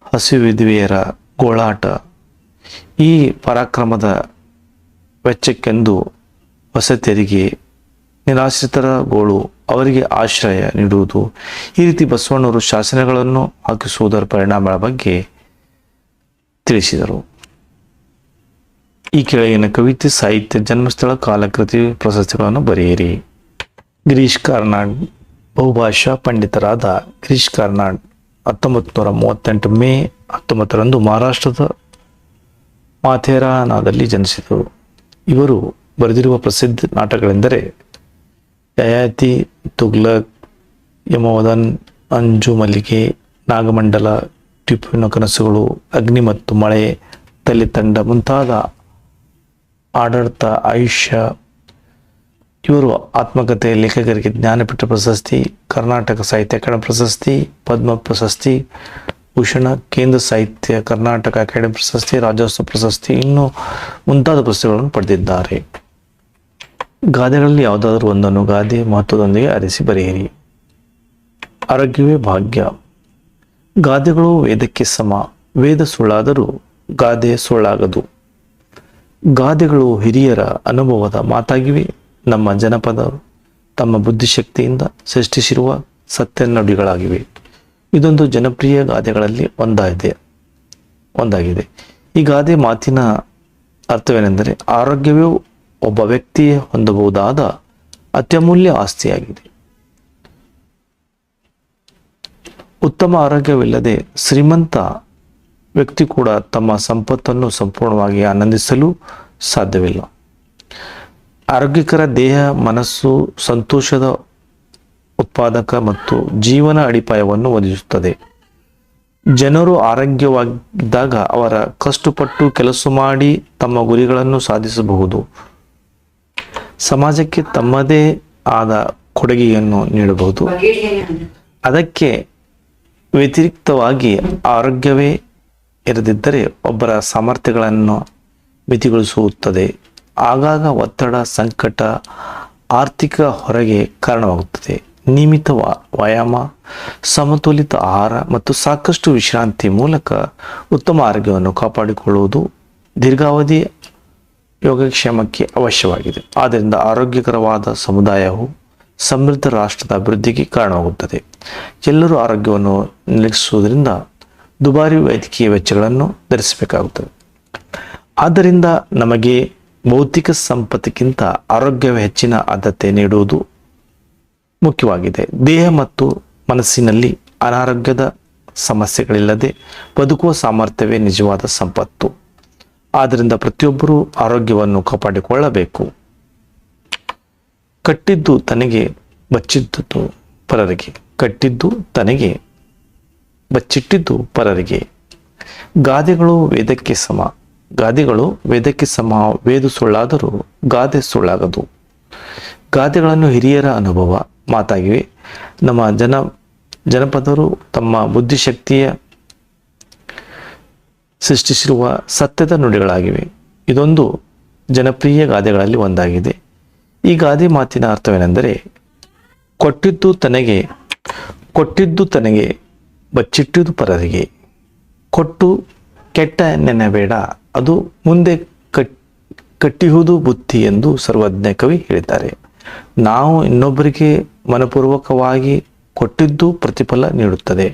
ಹಸಿವಿಧವೆಯರ ಗೋಳಾಟ, ಈ ಪರಾಕ್ರಮದ ವೆಚ್ಚಕ್ಕೆಂದು ಹೊಸ ತೆರಿಗೆ, ನಿರಾಶ್ರಿತರ ಗೋಳು, ಅವರಿಗೆ ಆಶ್ರಯ ನೀಡುವುದು. ಈ ರೀತಿ ಬಸವಣ್ಣವರು ಶಾಸನಗಳನ್ನು ಹಾಕಿಸುವುದರ ಪರಿಣಾಮಗಳ ಬಗ್ಗೆ ತಿಳಿಸಿದರು. ಈ ಕೆಳಗಿನ ಕವಿತೆ, ಸಾಹಿತ್ಯ, ಜನ್ಮಸ್ಥಳ, ಕಾಲಕೃತಿ, ಪ್ರಶಸ್ತಿಗಳನ್ನು ಬರೆಯಿರಿ. ಗಿರೀಶ್ ಕಾರ್ನಾಡ್. ಬಹುಭಾಷಾ ಪಂಡಿತರಾದ ಗಿರೀಶ್ ಕಾರ್ನಾಡ್ 1938 ಮೇ 19ರಂದು ಮಹಾರಾಷ್ಟ್ರದ ಮಾಥೇರಾನದಲ್ಲಿ ಜನಿಸಿದರು. ಇವರು ಬರೆದಿರುವ ಪ್ರಸಿದ್ಧ ನಾಟಕಗಳೆಂದರೆ ಯಯಾತಿ, ತುಗ್ಲಕ್, ಯಮೋದನ್, ಅಂಜು ಮಲ್ಲಿಗೆ, ನಾಗಮಂಡಲ, ಟಿಪ್ಪುವಿನ ಕನಸುಗಳು, ಅಗ್ನಿ ಮತ್ತು ಮಳೆ, ತಲೆ ತಂಡ ಮುಂತಾದ ಆಡಳಿತ, ಆಯುಷ್ಯ. ಇವರು ಆತ್ಮಕಥೆ ಲೇಖಕರಿಗೆ ಜ್ಞಾನಪೀಠ ಪ್ರಶಸ್ತಿ, ಕರ್ನಾಟಕ ಸಾಹಿತ್ಯ ಅಕಾಡೆಮಿ ಪ್ರಶಸ್ತಿ, ಪದ್ಮ ಪ್ರಶಸ್ತಿ, ಭೂಷಣ, ಕೇಂದ್ರ ಸಾಹಿತ್ಯ ಕರ್ನಾಟಕ ಅಕಾಡೆಮಿ ಪ್ರಶಸ್ತಿ, ರಾಜ್ಯೋತ್ಸವ ಪ್ರಶಸ್ತಿ, ಇನ್ನೂ ಮುಂತಾದ ಪ್ರಶಸ್ತಿಗಳನ್ನು ಪಡೆದಿದ್ದಾರೆ. ಗಾದೆಗಳಲ್ಲಿ ಯಾವುದಾದ್ರೂ ಒಂದನ್ನು ಗಾದೆ ಮಹತ್ವದೊಂದಿಗೆ ಆರಿಸಿ ಬರೆಯಿರಿ. ಆರೋಗ್ಯವೇ ಭಾಗ್ಯ. ಗಾದೆಗಳು ವೇದಕ್ಕೆ ಸಮ. ವೇದ ಸುಳ್ಳಾದರೂ ಗಾದೆ ಸುಳ್ಳಾಗದು. ಗಾದೆಗಳು ಹಿರಿಯರ ಅನುಭವದ ಮಾತಾಗಿವೆ. ನಮ್ಮ ಜನಪದರು ತಮ್ಮ ಬುದ್ಧಿಶಕ್ತಿಯಿಂದ ಸೃಷ್ಟಿಸಿರುವ ಸತ್ಯ ನುಡಿಗಳಾಗಿವೆ. ಇದೊಂದು ಜನಪ್ರಿಯ ಗಾದೆಗಳಲ್ಲಿ ಒಂದಾಗಿದೆ. ಈ ಗಾದೆ ಮಾತಿನ ಅರ್ಥವೇನೆಂದರೆ, ಆರೋಗ್ಯವೇ ಒಬ್ಬ ವ್ಯಕ್ತಿಯೇ ಹೊಂದಬಹುದಾದ ಅತ್ಯಮೂಲ್ಯ ಆಸ್ತಿಯಾಗಿದೆ. ಉತ್ತಮ ಆರೋಗ್ಯವಿಲ್ಲದೆ ಶ್ರೀಮಂತ ವ್ಯಕ್ತಿ ಕೂಡ ತಮ್ಮ ಸಂಪತ್ತನ್ನು ಸಂಪೂರ್ಣವಾಗಿ ಆನಂದಿಸಲು ಸಾಧ್ಯವಿಲ್ಲ. ಆರೋಗ್ಯಕರ ದೇಹ, ಮನಸ್ಸು ಸಂತೋಷದ ಉತ್ಪಾದಕ ಮತ್ತು ಜೀವನ ಅಡಿಪಾಯವನ್ನು ಒದಗಿಸುತ್ತದೆ. ಜನರು ಆರೋಗ್ಯವಾಗಿದ್ದಾಗ ಅವರ ಕಷ್ಟಪಟ್ಟು ಕೆಲಸ ಮಾಡಿ ತಮ್ಮ ಗುರಿಗಳನ್ನು ಸಾಧಿಸಬಹುದು. ಸಮಾಜಕ್ಕೆ ತಮ್ಮದೇ ಆದ ಕೊಡುಗೆಯನ್ನು ನೀಡಬಹುದು. ಅದಕ್ಕೆ ವ್ಯತಿರಿಕ್ತವಾಗಿ ಆರೋಗ್ಯವೇ ಇರದಿದ್ದರೆ ಒಬ್ಬರ ಸಾಮರ್ಥ್ಯಗಳನ್ನು ಮಿತಿಗೊಳಿಸುತ್ತದೆ. ಆಗಾಗ ಒತ್ತಡ, ಸಂಕಟ, ಆರ್ಥಿಕ ಹೊರೆಗೆ ಕಾರಣವಾಗುತ್ತದೆ. ನಿಯಮಿತ ವ್ಯಾಯಾಮ, ಸಮತೋಲಿತ ಆಹಾರ ಮತ್ತು ಸಾಕಷ್ಟು ವಿಶ್ರಾಂತಿ ಮೂಲಕ ಉತ್ತಮ ಆರೋಗ್ಯವನ್ನು ಕಾಪಾಡಿಕೊಳ್ಳುವುದು ದೀರ್ಘಾವಧಿ ಯೋಗಕ್ಷೇಮಕ್ಕೆ ಅವಶ್ಯವಾಗಿದೆ. ಆದ್ದರಿಂದ ಆರೋಗ್ಯಕರವಾದ ಸಮುದಾಯವು ಸಮೃದ್ಧ ರಾಷ್ಟ್ರದ ಅಭಿವೃದ್ಧಿಗೆ ಕಾರಣವಾಗುತ್ತದೆ. ಎಲ್ಲರೂ ಆರೋಗ್ಯವನ್ನು ನಿರೀಕ್ಷಿಸುವುದರಿಂದ ದುಬಾರಿ ವೈದ್ಯಕೀಯ ವೆಚ್ಚಗಳನ್ನು ಧರಿಸಬೇಕಾಗುತ್ತದೆ. ಆದ್ದರಿಂದ ನಮಗೆ ಭೌತಿಕ ಸಂಪತ್ತಿಗಿಂತ ಆರೋಗ್ಯವೇ ಹೆಚ್ಚಿನ ಆದ್ಯತೆ ನೀಡುವುದು ಮುಖ್ಯವಾಗಿದೆ. ದೇಹ ಮತ್ತು ಮನಸ್ಸಿನಲ್ಲಿ ಅನಾರೋಗ್ಯದ ಸಮಸ್ಯೆಗಳಿಲ್ಲದೆ ಬದುಕುವ ಸಾಮರ್ಥ್ಯವೇ ನಿಜವಾದ ಸಂಪತ್ತು. ಆದ್ದರಿಂದ ಪ್ರತಿಯೊಬ್ಬರೂ ಆರೋಗ್ಯವನ್ನು ಕಾಪಾಡಿಕೊಳ್ಳಬೇಕು. ಕಟ್ಟಿದ್ದು ತನಗೆ, ಬಚ್ಚಿಟ್ಟದ್ದು ಪರರಿಗೆ. ಕಟ್ಟಿದ್ದು ತನಗೆ, ಬಚ್ಚಿಟ್ಟಿದ್ದು ಪರರಿಗೆ. ಗಾದೆಗಳು ವೇದಕ್ಕೆ ಸಮ. ಗಾದೆಗಳು ವೇದಕ್ಕೆ ಸಮ. ವೇದ ಸುಳ್ಳಾದರೂ ಗಾದೆ ಸುಳ್ಳಾಗದು. ಗಾದೆಗಳನ್ನು ಹಿರಿಯರ ಅನುಭವ ಮಾತಾಗಿವೆ. ನಮ್ಮ ಜನಪದರು ತಮ್ಮ ಬುದ್ಧಿಶಕ್ತಿಯ ಸೃಷ್ಟಿಸಿರುವ ಸತ್ಯದ ನುಡಿಗಳಾಗಿವೆ. ಇದೊಂದು ಜನಪ್ರಿಯ ಗಾದೆಗಳಲ್ಲಿ ಒಂದಾಗಿದೆ. ಈ ಗಾದೆ ಮಾತಿನ ಅರ್ಥವೇನೆಂದರೆ, ಕೊಟ್ಟಿದ್ದು ತನಗೆ ಬಚ್ಚಿಟ್ಟಿದ್ದು ಪರರಿಗೆ. ಕೊಟ್ಟು ಕೆಟ್ಟ ನೆನಬೇಡ, ಅದು ಮುಂದೆ ಕಟ್ಟಿಹುದು ಬುದ್ಧಿ ಎಂದು ಸರ್ವಜ್ಞ ಕವಿ ಹೇಳಿದ್ದಾರೆ. ನಾವು ಇನ್ನೊಬ್ಬರಿಗೆ ಮನಪೂರ್ವಕವಾಗಿ ಕೊಟ್ಟಿದ್ದು ಪ್ರತಿಫಲ ನೀಡುತ್ತದೆ.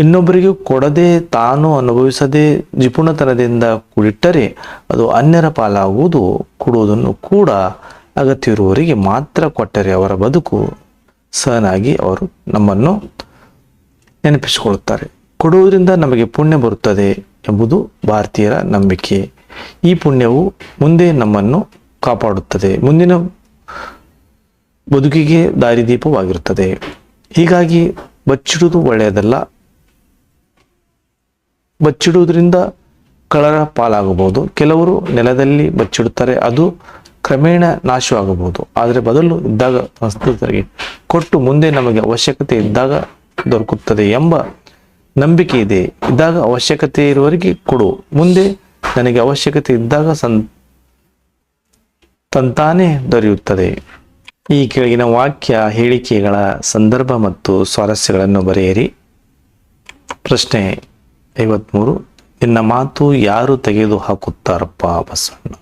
ಇನ್ನೊಬ್ಬರಿಗೆ ಕೊಡದೆ ತಾನು ಅನುಭವಿಸದೆ ಜಿಪುಣತನದಿಂದ ಕೂಡಿಟ್ಟರೆ ಅದು ಅನ್ಯರ ಪಾಲಾಗುವುದು. ಕೊಡುವುದನ್ನು ಕೂಡ ಅಗತ್ಯವಿರುವವರಿಗೆ ಮಾತ್ರ ಕೊಟ್ಟರೆ ಅವರ ಬದುಕು ಸಹನಾಗಿ ಅವರು ನಮ್ಮನ್ನು ನೆನಪಿಸಿಕೊಳ್ಳುತ್ತಾರೆ. ಕೊಡುವುದರಿಂದ ನಮಗೆ ಪುಣ್ಯ ಬರುತ್ತದೆ ಎಂಬುದು ಭಾರತೀಯರ ನಂಬಿಕೆ. ಈ ಪುಣ್ಯವು ಮುಂದೆ ನಮ್ಮನ್ನು ಕಾಪಾಡುತ್ತದೆ, ಮುಂದಿನ ಬದುಕಿಗೆ ದಾರಿದೀಪವಾಗಿರುತ್ತದೆ. ಹೀಗಾಗಿ ಬಚ್ಚಿಡುವುದು ಒಳ್ಳೆಯದಲ್ಲ. ಬಚ್ಚಿಡುವುದರಿಂದ ಕಳ್ಳರ ಪಾಲಾಗಬಹುದು. ಕೆಲವರು ನೆಲದಲ್ಲಿ ಬಚ್ಚಿಡುತ್ತಾರೆ, ಅದು ಕ್ರಮೇಣ ನಾಶವಾಗಬಹುದು. ಆದರೆ ಬದಲು ಇದ್ದಾಗ ಸಂಸ್ಕೃತರಿಗೆ ಕೊಟ್ಟು ಮುಂದೆ ನಮಗೆ ಅವಶ್ಯಕತೆ ಇದ್ದಾಗ ದೊರಕುತ್ತದೆ ಎಂಬ ನಂಬಿಕೆ ಇದೆ. ಇದ್ದಾಗ ಅವಶ್ಯಕತೆ ಇರುವವರಿಗೆ ಕೊಡು, ಮುಂದೆ ನನಗೆ ಅವಶ್ಯಕತೆ ಇದ್ದಾಗ ತಂತಾನೇ ದೊರೆಯುತ್ತದೆ. ಈ ಕೆಳಗಿನ ವಾಕ್ಯ ಹೇಳಿಕೆಗಳ ಸಂದರ್ಭ ಮತ್ತು ಸ್ವಾರಸ್ಯಗಳನ್ನು ಬರೆಯಿರಿ. ಪ್ರಶ್ನೆ 53. ನಿನ್ನ ಮಾತು ಯಾರು ತೆಗೆದು ಹಾಕುತ್ತಾರಪ್ಪ ಬಸವಣ್ಣ?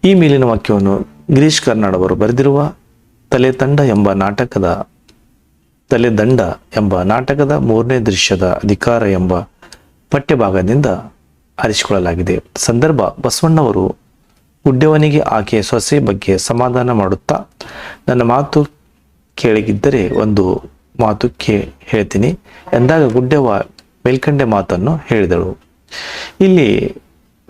ಈ ಮೇಲಿನ ವಾಕ್ಯವನ್ನು ಗಿರೀಶ್ ಕಾರ್ನಾಡ್ ಅವರು ಬರೆದಿರುವ ತಲೆದಂಡ ಎಂಬ ನಾಟಕದ 3ನೇ ದೃಶ್ಯದ ಅಧಿಕಾರ ಎಂಬ ಪಠ್ಯಭಾಗದಿಂದ ಆರಿಸಿಕೊಳ್ಳಲಾಗಿದೆ. ಸಂದರ್ಭ: ಬಸವಣ್ಣವರು ಗುಡ್ಡೆವನಿಗೆ ಆಕೆಯ ಸೊಸೆ ಬಗ್ಗೆ ಸಮಾಧಾನ ಮಾಡುತ್ತಾ, ನನ್ನ ಮಾತು ಕೇಳಿಗಿದ್ದರೆ ಒಂದು ಮಾತು ಹೇಳ್ತೀನಿ ಎಂದಾಗ ಗುಡ್ಡೆವ ಮೇಲ್ಕಂಡೆ ಮಾತನ್ನು ಹೇಳಿದಳು. ಇಲ್ಲಿ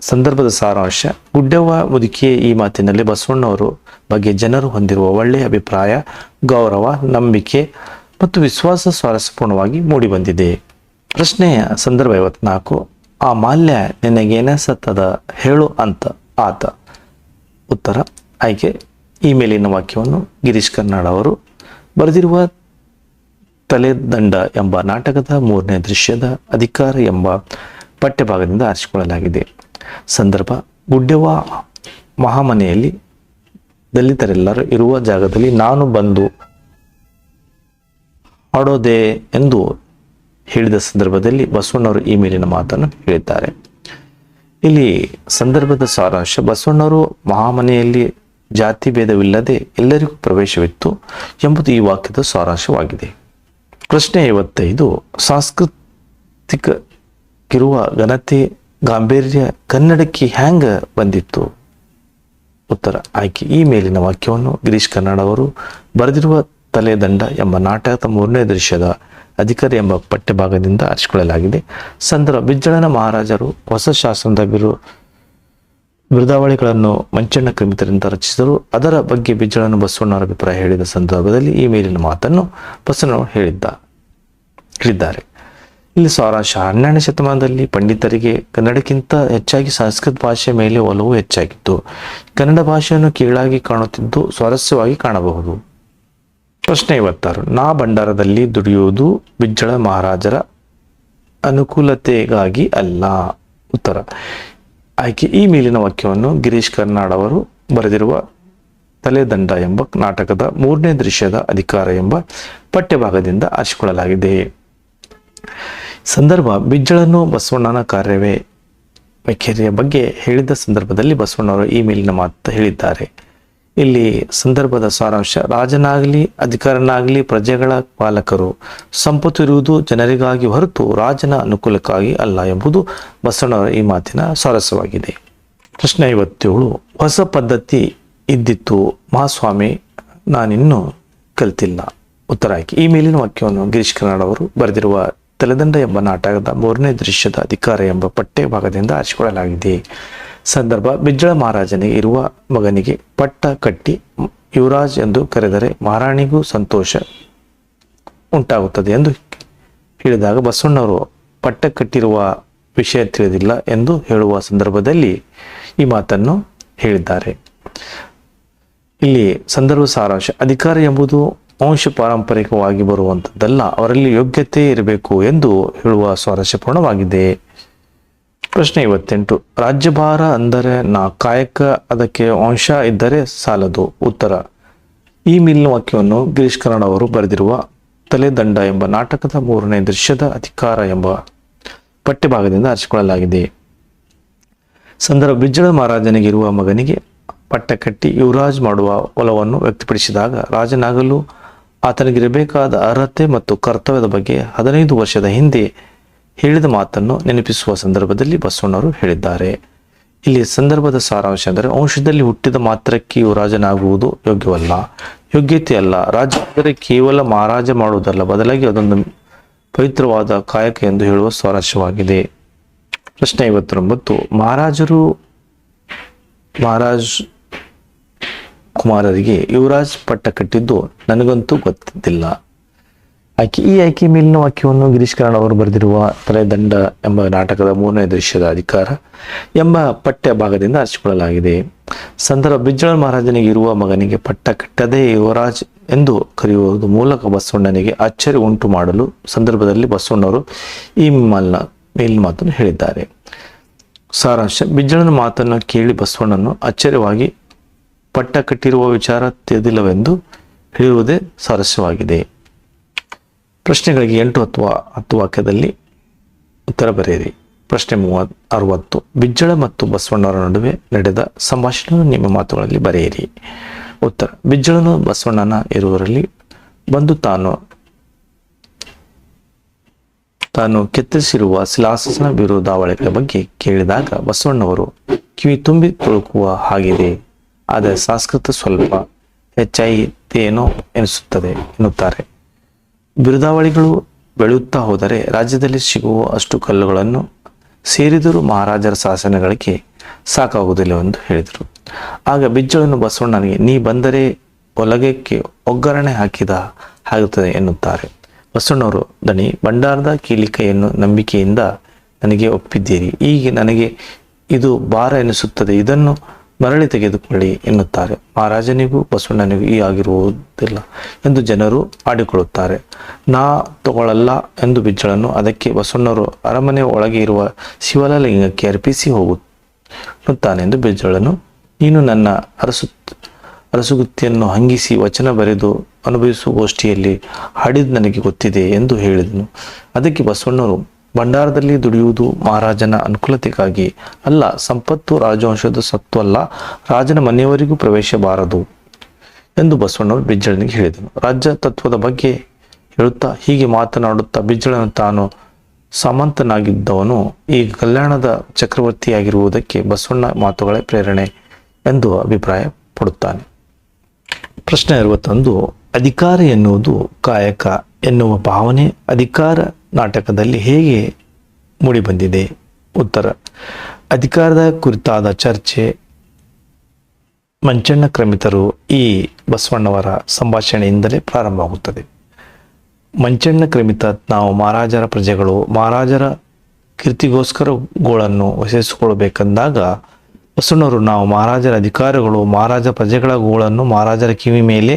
ಸಂದರ್ಭದ ಸಾರಾಂಶ: ಗುಡ್ಡೆವ್ವ ಮುದುಕಿಯ ಈ ಮಾತಿನಲ್ಲಿ ಬಸವಣ್ಣವರು ಬಗ್ಗೆ ಜನರು ಹೊಂದಿರುವ ಒಳ್ಳೆಯ ಅಭಿಪ್ರಾಯ, ಗೌರವ, ನಂಬಿಕೆ ಮತ್ತು ವಿಶ್ವಾಸ ಸ್ವಾರಸ್ಯಪೂರ್ಣವಾಗಿ ಮೂಡಿಬಂದಿದೆ. ಪ್ರಶ್ನೆಯ ಸಂದರ್ಭ 54. ಆ ಮಾಲ್ಯ ನಿನಗೇನಿಸತ್ತದ ಹೇಳು ಅಂತ ಆತ. ಉತ್ತರ ಆಯ್ಕೆ ಈ ಮೇಲಿನ ವಾಕ್ಯವನ್ನು ಗಿರೀಶ್ ಕಾರ್ನಾಡ್ ಅವರು ಬರೆದಿರುವ ತಲೆದಂಡ ಎಂಬ ನಾಟಕದ 3ನೇ ದೃಶ್ಯದ ಅಧಿಕಾರ ಎಂಬ ಪಠ್ಯಭಾಗದಿಂದ ಆರಿಸಿಕೊಳ್ಳಲಾಗಿದೆ. ಸಂದರ್ಭ ಗುಡ್ಡೆವ್ವ ಮಹಾಮನೆಯಲ್ಲಿ ದಲಿತರೆಲ್ಲರೂ ಇರುವ ಜಾಗದಲ್ಲಿ ನಾನು ಬಂದು ಆಡೋದೆ ಎಂದು ಹೇಳಿದ ಸಂದರ್ಭದಲ್ಲಿ ಬಸವಣ್ಣವರು ಈ ಮೇಲಿನ ಮಾತನ್ನು ಹೇಳಿದ್ದಾರೆ. ಇಲ್ಲಿ ಸಂದರ್ಭದ ಸಾರಾಂಶ, ಬಸವಣ್ಣವರು ಮಹಾಮನೆಯಲ್ಲಿ ಜಾತಿ ಭೇದವಿಲ್ಲದೆ ಎಲ್ಲರಿಗೂ ಪ್ರವೇಶವಿತ್ತು ಎಂಬುದು ಈ ವಾಕ್ಯದ ಸಾರಾಂಶವಾಗಿದೆ. ಪ್ರಶ್ನೆ 55. ಸಾಂಸ್ಕೃತಿಕಕ್ಕಿರುವ ಘನತೆ ಗಾಂಭೀರ್ಯ ಕನ್ನಡಕ್ಕೆ ಹ್ಯಾಂಗ ಬಂದಿತ್ತು? ಉತ್ತರ ಆಯ್ಕೆ ಈ ಮೇಲಿನ ವಾಕ್ಯವನ್ನು ಗಿರೀಶ್ ಕಾರ್ನಾಡ್ ಅವರು ಬರೆದಿರುವ ತಲೆದಂಡ ಎಂಬ ನಾಟಕದ 3ನೇ ದೃಶ್ಯದ ಅಧಿಕಾರ ಎಂಬ ಪಠ್ಯಭಾಗದಿಂದ ಆರಿಸಿಕೊಳ್ಳಲಾಗಿದೆ. ಸಂದರ್ಭ ಬಿಜ್ಜಳನ ಮಹಾರಾಜರು ಹೊಸ ಶಾಸನದ ಬಿರುದಾವಳಿಗಳನ್ನು ಮಂಚಣ್ಣ ಕ್ರಮಿತರಿಂದ ರಚಿಸಿದರು. ಅದರ ಬಗ್ಗೆ ಬಿಜ್ಜಳನ ಬಸವಣ್ಣವರ ಅಭಿಪ್ರಾಯ ಹೇಳಿದ ಸಂದರ್ಭದಲ್ಲಿ ಈ ಮೇಲಿನ ಮಾತನ್ನು ಬಸವಣ್ಣವರು ಹೇಳಿದ್ದಾರೆ. ಇಲ್ಲಿ ಸಾರಾಂಶ, 12ನೇ ಶತಮಾನದಲ್ಲಿ ಪಂಡಿತರಿಗೆ ಕನ್ನಡಕ್ಕಿಂತ ಹೆಚ್ಚಾಗಿ ಸಂಸ್ಕೃತ ಭಾಷೆಯ ಮೇಲೆ ಒಲವು ಹೆಚ್ಚಾಗಿತ್ತು. ಕನ್ನಡ ಭಾಷೆಯನ್ನು ಕೀಳಾಗಿ ಕಾಣುತ್ತಿದ್ದು ಸ್ವಾರಸ್ಯವಾಗಿ ಕಾಣಬಹುದು. ಪ್ರಶ್ನೆ 56. ನಾ ಭಂಡಾರದಲ್ಲಿ ದುಡಿಯುವುದು ಬಿಜ್ಜಳ ಮಹಾರಾಜರ ಅನುಕೂಲತೆಗಾಗಿ ಅಲ್ಲ. ಉತ್ತರ ಆಯ್ಕೆ ಈ ಮೇಲಿನ ವಾಕ್ಯವನ್ನು ಗಿರೀಶ್ ಕಾರ್ನಾಡ್ ಅವರು ಬರೆದಿರುವ ತಲೆದಂಡ ಎಂಬ ನಾಟಕದ 3ನೇ ದೃಶ್ಯದ ಅಧಿಕಾರ ಎಂಬ ಪಠ್ಯಭಾಗದಿಂದ ಆರಿಸಿಕೊಳ್ಳಲಾಗಿದೆ. ಸಂದರ್ಭ ಬಿಜ್ಜಳನು ಬಸವಣ್ಣನ ಕಾರ್ಯವೇ ವೈಖರಿಯ ಬಗ್ಗೆ ಹೇಳಿದ ಸಂದರ್ಭದಲ್ಲಿ ಬಸವಣ್ಣವರು ಈ ಮೇಲಿನ ಮಾತು ಹೇಳಿದ್ದಾರೆ. ಇಲ್ಲಿ ಸಂದರ್ಭದ ಸಾರಾಂಶ, ರಾಜನಾಗಲಿ ಅಧಿಕಾರನಾಗಲಿ ಪ್ರಜೆಗಳ ಪಾಲಕರು. ಸಂಪತ್ತು ಇರುವುದು ಜನರಿಗಾಗಿ ಹೊರತು ರಾಜನ ಅನುಕೂಲಕ್ಕಾಗಿ ಅಲ್ಲ ಎಂಬುದು ಬಸವಣ್ಣವರ ಈ ಮಾತಿನ ಸಾರಸ್ಯವಾಗಿದೆ. ಪ್ರಶ್ನೆ 57. ಹೊಸ ಪದ್ಧತಿ ಇದ್ದಿತ್ತು ಮಹಾಸ್ವಾಮಿ, ನಾನಿನ್ನೂ ಕಲಿತಿಲ್ಲ. ಉತ್ತರ ಆಯ್ಕೆ ಈ ಮೇಲಿನ ವಾಕ್ಯವನ್ನು ಗಿರೀಶ್ ಕಾರ್ನಾಡ್ ಅವರು ಬರೆದಿರುವ ತಲೆದಂಡ ಎಂಬ ನಾಟಕದ 3ನೇ ದೃಶ್ಯದ ಅಧಿಕಾರ ಎಂಬ ಪಠ್ಯ ಭಾಗದಿಂದ ಆರಿಸಿಕೊಳ್ಳಲಾಗಿದೆ. ಸಂದರ್ಭ ಬಿಜ್ಜಳ ಮಹಾರಾಜನಿಗೆ ಇರುವ ಮಗನಿಗೆ ಪಟ್ಟ ಕಟ್ಟಿ ಯುವರಾಜ್ ಎಂದು ಕರೆದರೆ ಮಹಾರಾಣಿಗೂ ಸಂತೋಷ ಉಂಟಾಗುತ್ತದೆ ಎಂದು ಹೇಳಿದಾಗ ಬಸವಣ್ಣವರು ಪಟ್ಟ ಕಟ್ಟಿರುವ ವಿಷಯ ತಿಳಿದಿಲ್ಲ ಎಂದು ಹೇಳುವ ಸಂದರ್ಭದಲ್ಲಿ ಈ ಮಾತನ್ನು ಹೇಳಿದ್ದಾರೆ. ಇಲ್ಲಿ ಸಂದರ್ಭ ಸಾರಾಂಶ, ಅಧಿಕಾರ ಎಂಬುದು ವಂಶ ಪಾರಂಪರಿಕವಾಗಿ ಬರುವಂಥದ್ದಲ್ಲ, ಅವರಲ್ಲಿ ಯೋಗ್ಯತೆ ಇರಬೇಕು ಎಂದು ಹೇಳುವ ಸ್ವಾರಸ್ಯಪೂರ್ಣವಾಗಿದೆ. ಪ್ರಶ್ನೆ 58. ರಾಜ್ಯಭಾರ ಅಂದರೆ ಕಾಯಕ, ಅದಕ್ಕೆ ವಂಶ ಇದ್ದರೆ ಸಾಲದು. ಉತ್ತರ ಈ ಮೇಲಿನ ವಾಕ್ಯವನ್ನು ಗಿರೀಶ್ ಕಾರ್ನಾಡ್ ಅವರು ಬರೆದಿರುವ ತಲೆದಂಡ ಎಂಬ ನಾಟಕದ 3ನೇ ದೃಶ್ಯದ ಅಧಿಕಾರ ಎಂಬ ಪಠ್ಯಭಾಗದಿಂದ ಆರಿಸಿಕೊಳ್ಳಲಾಗಿದೆ. ಸಂದರ್ಭ ಬಿಜ್ಜಳ ಮಹಾರಾಜನಿಗೆ ಇರುವ ಮಗನಿಗೆ ಪಟ್ಟ ಕಟ್ಟಿ ಯುವರಾಜ್ ಮಾಡುವ ಒಲವನ್ನು ವ್ಯಕ್ತಪಡಿಸಿದಾಗ ರಾಜನಾಗಲು ಆತನಿಗಿರಬೇಕಾದ ಅರ್ಹತೆ ಮತ್ತು ಕರ್ತವ್ಯದ ಬಗ್ಗೆ 15 ವರ್ಷದ ಹಿಂದೆ ಹೇಳಿದ ಮಾತನ್ನು ನೆನಪಿಸುವ ಸಂದರ್ಭದಲ್ಲಿ ಬಸವಣ್ಣವರು ಹೇಳಿದ್ದಾರೆ. ಇಲ್ಲಿ ಸಂದರ್ಭದ ಸಾರಾಂಶ ಅಂದರೆ, ವಂಶದಲ್ಲಿ ಹುಟ್ಟಿದ ಮಾತ್ರಕ್ಕೆ ಯುವರಾಜನಾಗುವುದು ಯೋಗ್ಯವಲ್ಲ, ಯೋಗ್ಯತೆ ಅಲ್ಲ. ರಾಜ್ಯ ಅಂದರೆ ಕೇವಲ ಮಹಾರಾಜ ಮಾಡುವುದಲ್ಲ, ಬದಲಾಗಿ ಅದೊಂದು ಪವಿತ್ರವಾದ ಕಾಯಕ ಎಂದು ಹೇಳುವ ಸ್ವಾರಸ್ಯವಾಗಿದೆ. ಪ್ರಶ್ನೆ 59. ಮಹಾರಾಜ್ ಕುಮಾರರಿಗೆ ಯುವರಾಜ್ ಪಟ್ಟ ಕಟ್ಟಿದ್ದು ನನಗಂತೂ ಗೊತ್ತಿದ್ದಿಲ್ಲ. ಆಯ್ಕೆ ಮೇಲಿನ ವಾಕ್ಯವನ್ನು ಗಿರೀಶ್ ಕಾರ್ನಾಡ್ ಅವರು ಬರೆದಿರುವ ತಲೆದಂಡ ಎಂಬ ನಾಟಕದ 3ನೇ ದೃಶ್ಯದ ಅಧಿಕಾರ ಎಂಬ ಪಠ್ಯ ಭಾಗದಿಂದ ಆರಿಸಿಕೊಳ್ಳಲಾಗಿದೆ. ಸಂದರ್ಭ ಬಿಜ್ಜಳ ಮಹಾರಾಜನಿಗೆ ಇರುವ ಮಗನಿಗೆ ಪಟ್ಟ ಕಟ್ಟದೇ ಯುವರಾಜ್ ಎಂದು ಕರೆಯುವುದು ಮೂಲಕ ಬಸವಣ್ಣನಿಗೆ ಅಚ್ಚರಿ ಉಂಟು ಮಾಡಲು ಸಂದರ್ಭದಲ್ಲಿ ಬಸವಣ್ಣವರು ಈ ಮೇಲಿನ ಮಾತನ್ನು ಹೇಳಿದ್ದಾರೆ. ಸಾರಾಂಶ, ಬಿಜ್ಜಳನ ಮಾತನ್ನು ಕೇಳಿ ಬಸವಣ್ಣನು ಅಚ್ಚರಿಯಾಗಿ ಪಟ್ಟ ಕಟ್ಟಿರುವ ವಿಚಾರ ತಿಳಿದಿಲ್ಲವೆಂದು ಹೇಳಿರುವುದೇ ಸಾರಸ್ಯವಾಗಿದೆ. ಪ್ರಶ್ನೆಗಳಿಗೆ 8 ಅಥವಾ 10 ವಾಕ್ಯದಲ್ಲಿ ಉತ್ತರ ಬರೆಯಿರಿ. ಪ್ರಶ್ನೆ 60. ಬಿಜ್ಜಳ ಮತ್ತು ಬಸವಣ್ಣವರ ನಡುವೆ ನಡೆದ ಸಂಭಾಷಣೆಯನ್ನು ನಿಮ್ಮ ಮಾತುಗಳಲ್ಲಿ ಬರೆಯಿರಿ. ಉತ್ತರ, ಬಿಜ್ಜಳನು ಬಸವಣ್ಣನ ಇರುವರಲ್ಲಿ ಬಂದು ತಾನು ಕೆತ್ತಿಸಿರುವ ಶಿಲಾಶಾಸನ ಬಿರುದಾವಳಿಗಳ ಬಗ್ಗೆ ಕೇಳಿದಾಗ ಬಸವಣ್ಣವರು ಕಿವಿ ತುಂಬಿ ತುಳುಕುವ ಹಾಗಿದೆ, ಆದರೆ ಸಂಸ್ಕೃತ ಸ್ವಲ್ಪ ಹೆಚ್ಚಾಯಿತೇನೋ ಎನ್ನುತ್ತಾರೆ. ಬಿರುದಾವಳಿಗಳು ಬೆಳೆಯುತ್ತಾ ಹೋದರೆ ರಾಜ್ಯದಲ್ಲಿ ಸಿಗುವ ಅಷ್ಟು ಕಲ್ಲುಗಳನ್ನು ಸೇರಿದರೂ ಮಹಾರಾಜರ ಶಾಸನಗಳಿಗೆ ಸಾಕಾಗುವುದಿಲ್ಲವೆಂದು ಹೇಳಿದರು. ಆಗ ಬಿಜ್ಜಳನು ಬಸವಣ್ಣನಿಗೆ ನೀ ಬಂದರೆ ಒಲಗಕ್ಕೆ ಒಗ್ಗರಣೆ ಹಾಕಿದ ಆಗುತ್ತದೆ ಎನ್ನುತ್ತಾರೆ. ಬಸವಣ್ಣವರು ದಣಿ ಭಂಡಾರದ ಕೀಲಿಕೆಯನ್ನು ನಂಬಿಕೆಯಿಂದ ನನಗೆ ಒಪ್ಪಿದ್ದೀರಿ. ಈಗ ನನಗೆ ಇದು ಭಾರ ಎನಿಸುತ್ತದೆ, ಇದನ್ನು ಮರಳಿ ತೆಗೆದುಕೊಳ್ಳಿ ಎನ್ನುತ್ತಾರೆ. ಮಹಾರಾಜನಿಗೂ ಬಸವಣ್ಣನಿಗೂ ಈ ಆಗಿರುವುದಿಲ್ಲ ಎಂದು ಜನರು ಆಡಿಕೊಳ್ಳುತ್ತಾರೆ. ನಾ ತಗೊಳ್ಳಲ್ಲ ಎಂದು ಬಿಜ್ಜಳನು ಅದಕ್ಕೆ ಬಸವಣ್ಣವರು ಅರಮನೆ ಒಳಗೆ ಇರುವ ಶಿವಲಿಂಗಕ್ಕೆ ಅರ್ಪಿಸಿ ಹೋಗುತ್ತಾನೆ ಎಂದು ಬಿಜ್ಜಳನು ನೀನು ನನ್ನ ಅರಸುಗುತ್ತಿಯನ್ನು ಹಂಗಿಸಿ ವಚನ ಬರೆದು ಅನುಭವಿಸುವ ಗೋಷ್ಠಿಯಲ್ಲಿ ಹಾಡಿದ್ದು ನನಗೆ ಗೊತ್ತಿದೆ ಎಂದು ಹೇಳಿದನು. ಅದಕ್ಕೆ ಬಸವಣ್ಣವರು ಭಂಡಾರದಲ್ಲಿ ದುಡಿಯುವುದು ಮಹಾರಾಜನ ಅನುಕೂಲತೆಗಾಗಿ ಅಲ್ಲ, ಸಂಪತ್ತು ರಾಜವಂಶದ ಸತ್ವಲ್ಲ, ರಾಜನ ಮನೆಯವರಿಗೂ ಪ್ರವೇಶ ಬಾರದು ಎಂದು ಬಸವಣ್ಣವರು ಬಿಜ್ಜಳನಿಗೆ ಹೇಳಿದನು. ರಾಜ್ಯ ತತ್ವದ ಬಗ್ಗೆ ಹೇಳುತ್ತಾ ಹೀಗೆ ಮಾತನಾಡುತ್ತಾ ಬಿಜ್ಜಳನು ತಾನು ಸಾಮಂತನಾಗಿದ್ದವನು ಈಗ ಕಲ್ಯಾಣದ ಚಕ್ರವರ್ತಿಯಾಗಿರುವುದಕ್ಕೆ ಬಸವಣ್ಣ ಮಾತುಗಳೇ ಪ್ರೇರಣೆ ಎಂದು ಅಭಿಪ್ರಾಯ ಪಡುತ್ತಾನೆ. ಪ್ರಶ್ನೆ 61. ಅಧಿಕಾರ ಎನ್ನುವುದು ಕಾಯಕ ಎನ್ನುವ ಭಾವನೆ ಅಧಿಕಾರ ನಾಟಕದಲ್ಲಿ ಹೇಗೆ ಮೂಡಿಬಂದಿದೆ? ಉತ್ತರ: ಅಧಿಕಾರದ ಕುರಿತಾದ ಚರ್ಚೆ ಮಂಚಣ್ಣ ಕ್ರಮಿತರು ಈ ಬಸವಣ್ಣವರ ಸಂಭಾಷಣೆಯಿಂದಲೇ ಪ್ರಾರಂಭವಾಗುತ್ತದೆ. ಮಂಚಣ್ಣ ಕ್ರಮಿತ ನಾವು ಮಹಾರಾಜರ ಪ್ರಜೆಗಳು, ಮಹಾರಾಜರ ಕೀರ್ತಿಗೋಸ್ಕರ ಗೋಳನ್ನು ವಹಿಸಿಕೊಳ್ಳಬೇಕೆಂದಾಗ ಬಸವಣ್ಣವರು ನಾವು ಮಹಾರಾಜರ ಅಧಿಕಾರಿಗಳು, ಮಹಾರಾಜ ಪ್ರಜೆಗಳ ಗೋಳನ್ನು ಮಹಾರಾಜರ ಕಿವಿ ಮೇಲೆ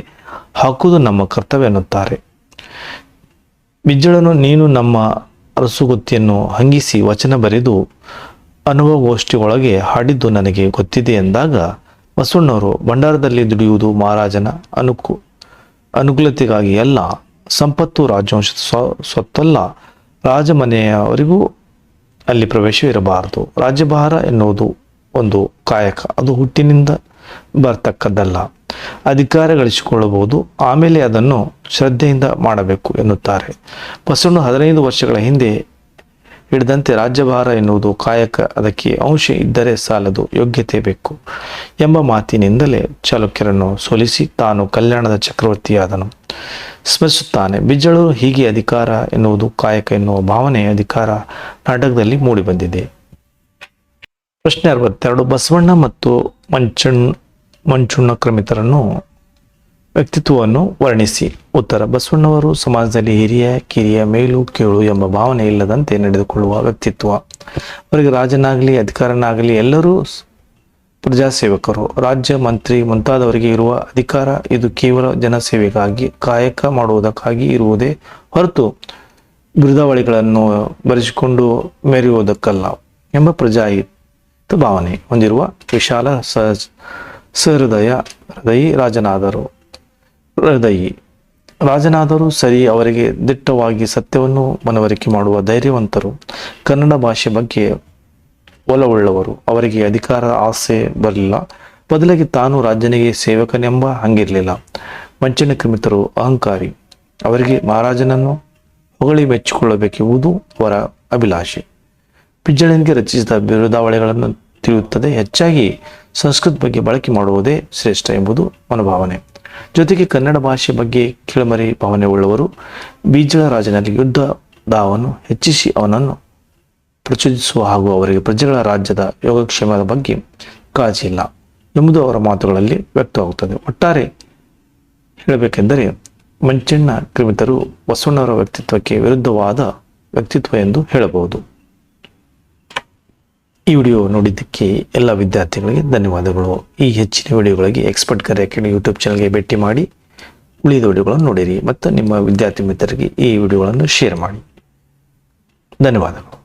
ಹಾಕುವುದು ನಮ್ಮ ಕರ್ತವ್ಯ ಎನ್ನುತ್ತಾರೆ. ಬಿಜ್ಜಳನು ನೀನು ನಮ್ಮ ಅರಸುಗುತ್ತಿಯನ್ನು ಹಂಗಿಸಿ ವಚನ ಬರೆದು ಅನುಭವಗೋಷ್ಠಿ ಒಳಗೆ ಹಾಡಿದ್ದು ನನಗೆ ಗೊತ್ತಿದೆ ಎಂದಾಗ ಬಸವಣ್ಣವರು ಭಂಡಾರದಲ್ಲಿ ದುಡಿಯುವುದು ಮಹಾರಾಜನ ಅನುಕೂಲತೆಗಾಗಿ ಅಲ್ಲ, ಸಂಪತ್ತು ರಾಜವಂಶದ ಸ್ವತ್ತಲ್ಲ, ರಾಜಮನೆಯವರಿಗೂ ಅಲ್ಲಿ ಪ್ರವೇಶವಿರಬಾರದು. ರಾಜ್ಯಭಾರ ಎನ್ನುವುದು ಒಂದು ಕಾಯಕ, ಅದು ಹುಟ್ಟಿನಿಂದ ಬರ್ತಕ್ಕದ್ದಲ್ಲ. ಅಧಿಕಾರ ಗಳಿಸಿಕೊಳ್ಳಬಹುದು, ಆಮೇಲೆ ಅದನ್ನು ಶ್ರದ್ಧೆಯಿಂದ ಮಾಡಬೇಕು ಎನ್ನುತ್ತಾರೆ. ಬಸವಣ್ಣ 15 ವರ್ಷಗಳ ಹಿಂದೆ ಹಿಡಿದಂತೆ ರಾಜ್ಯಭಾರ ಎನ್ನುವುದು ಕಾಯಕ, ಅದಕ್ಕೆ ಅಂಶ ಇದ್ದರೆ ಸಾಲದು, ಯೋಗ್ಯತೆ ಬೇಕು ಎಂಬ ಮಾತಿನಿಂದಲೇ ಚಾಲುಕ್ಯರನ್ನು ಸೋಲಿಸಿ ತಾನು ಕಲ್ಯಾಣದ ಚಕ್ರವರ್ತಿಯಾದನು ಸ್ಮರಿಸುತ್ತಾನೆ. ಬಿಜ್ಜಳು ಹೀಗೆ ಅಧಿಕಾರ ಎನ್ನುವುದು ಕಾಯಕ ಎನ್ನುವ ಭಾವನೆ ಅಧಿಕಾರ ನಾಟಕದಲ್ಲಿ ಮೂಡಿಬಂದಿದೆ. ಪ್ರಶ್ನೆ 62. ಬಸವಣ್ಣ ಮತ್ತು ಮಂಚಣ್ಣ ಕ್ರಮಿತರನ್ನು ವ್ಯಕ್ತಿತ್ವವನ್ನು ವರ್ಣಿಸಿ. ಉತ್ತರ: ಬಸವಣ್ಣವರು ಸಮಾಜದಲ್ಲಿ ಹಿರಿಯ ಕಿರಿಯ ಮೇಲು ಕೀಳು ಎಂಬ ಭಾವನೆ ಇಲ್ಲದಂತೆ ನಡೆದುಕೊಳ್ಳುವ ವ್ಯಕ್ತಿತ್ವ. ಅವರಿಗೆ ರಾಜನಾಗಲಿ ಅಧಿಕಾರನಾಗಲಿ ಎಲ್ಲರೂ ಪ್ರಜಾಸೇವಕರು. ರಾಜ್ಯ ಮಂತ್ರಿ ಮುಂತಾದವರಿಗೆ ಇರುವ ಅಧಿಕಾರ ಇದು ಕೇವಲ ಜನಸೇವೆಗಾಗಿ ಕಾಯಕ ಮಾಡುವುದಕ್ಕಾಗಿ ಇರುವುದೇ ಹೊರತು ಬಿರುದಾವಳಿಗಳನ್ನು ಬರೆಸಿಕೊಂಡು ಮೆರೆಯುವುದಕ್ಕಲ್ಲ ಎಂಬ ಪ್ರಜಾಹಿತ ಭಾವನೆ ಹೊಂದಿರುವ ವಿಶಾಲ ಹೃದಯಿ ರಾಜನಾದರೂ ಸರಿ, ಅವರಿಗೆ ದಿಟ್ಟವಾಗಿ ಸತ್ಯವನ್ನು ಮನವರಿಕೆ ಮಾಡುವ ಧೈರ್ಯವಂತರು. ಕನ್ನಡ ಭಾಷೆ ಬಗ್ಗೆ ಒಲವುಳ್ಳವರು. ಅವರಿಗೆ ಅಧಿಕಾರ ಆಸೆ ಬರಲಿಲ್ಲ, ಬದಲಾಗಿ ತಾನು ರಾಜನಿಗೆ ಸೇವಕನೆಂಬ ಹಂಗಿರಲಿಲ್ಲ. ಮಂಚಣ್ಣ ಕ್ರಮಿತರು ಅಹಂಕಾರಿ. ಅವರಿಗೆ ಮಹಾರಾಜನನ್ನು ಹೊಗಳಿ ಮೆಚ್ಚಿಕೊಳ್ಳಬೇಕೆಂಬುದು ಅವರ ಅಭಿಲಾಷೆ. ಬಿಜ್ಜಳನಿಗೆ ರಚಿಸಿದ ಬಿರುದಾವಳಿಗಳನ್ನು ತಿಳಿಯುತ್ತದೆ. ಹೆಚ್ಚಾಗಿ ಸಂಸ್ಕೃತ ಬಗ್ಗೆ ಬಳಕೆ ಮಾಡುವುದೇ ಶ್ರೇಷ್ಠ ಎಂಬುದು ಮನೋಭಾವನೆ. ಜೊತೆಗೆ ಕನ್ನಡ ಭಾಷೆ ಬಗ್ಗೆ ಕೀಳಮರೆ ಭಾವನೆ ಉಳ್ಳವರು. ಬಿಜ್ಜಳ ರಾಜನಲ್ಲಿ ಯುದ್ಧ ದಾವನ್ನು ಹೆಚ್ಚಿಸಿ ಅವನನ್ನು ಪ್ರಚೋದಿಸುವ ಹಾಗೂ ಅವರಿಗೆ ಪ್ರಜೆಗಳ ರಾಜ್ಯದ ಯೋಗಕ್ಷೇಮದ ಬಗ್ಗೆ ಕಾಳಜಿ ಇಲ್ಲ ಎಂಬುದು ಅವರ ಮಾತುಗಳಲ್ಲಿ ವ್ಯಕ್ತವಾಗುತ್ತದೆ. ಒಟ್ಟಾರೆ ಹೇಳಬೇಕೆಂದರೆ ಮಂಚಣ್ಣ ಕ್ರಮಿತರು ಬಸವಣ್ಣವರ ವ್ಯಕ್ತಿತ್ವಕ್ಕೆ ವಿರುದ್ಧವಾದ ವ್ಯಕ್ತಿತ್ವ ಎಂದು ಹೇಳಬಹುದು. ಈ ವಿಡಿಯೋ ನೋಡಿದ್ದಕ್ಕೆ ಎಲ್ಲ ವಿದ್ಯಾರ್ಥಿಗಳಿಗೆ ಧನ್ಯವಾದಗಳು. ಈ ಹೆಚ್ಚಿನ ವಿಡಿಯೋಗಳಿಗೆ ಎಕ್ಸ್ಪರ್ಟ್ ಕರಿಯರ್ ಅಕಾಡೆಮಿ ಯೂಟ್ಯೂಬ್ ಚಾನಲ್ಗೆ ಭೇಟಿ ಮಾಡಿ ಉಳಿದ ವಿಡಿಯೋಗಳನ್ನು ನೋಡಿರಿ ಮತ್ತು ನಿಮ್ಮ ವಿದ್ಯಾರ್ಥಿ ಮಿತ್ರರಿಗೆ ಈ ವಿಡಿಯೋಗಳನ್ನು ಶೇರ್ ಮಾಡಿ. ಧನ್ಯವಾದಗಳು.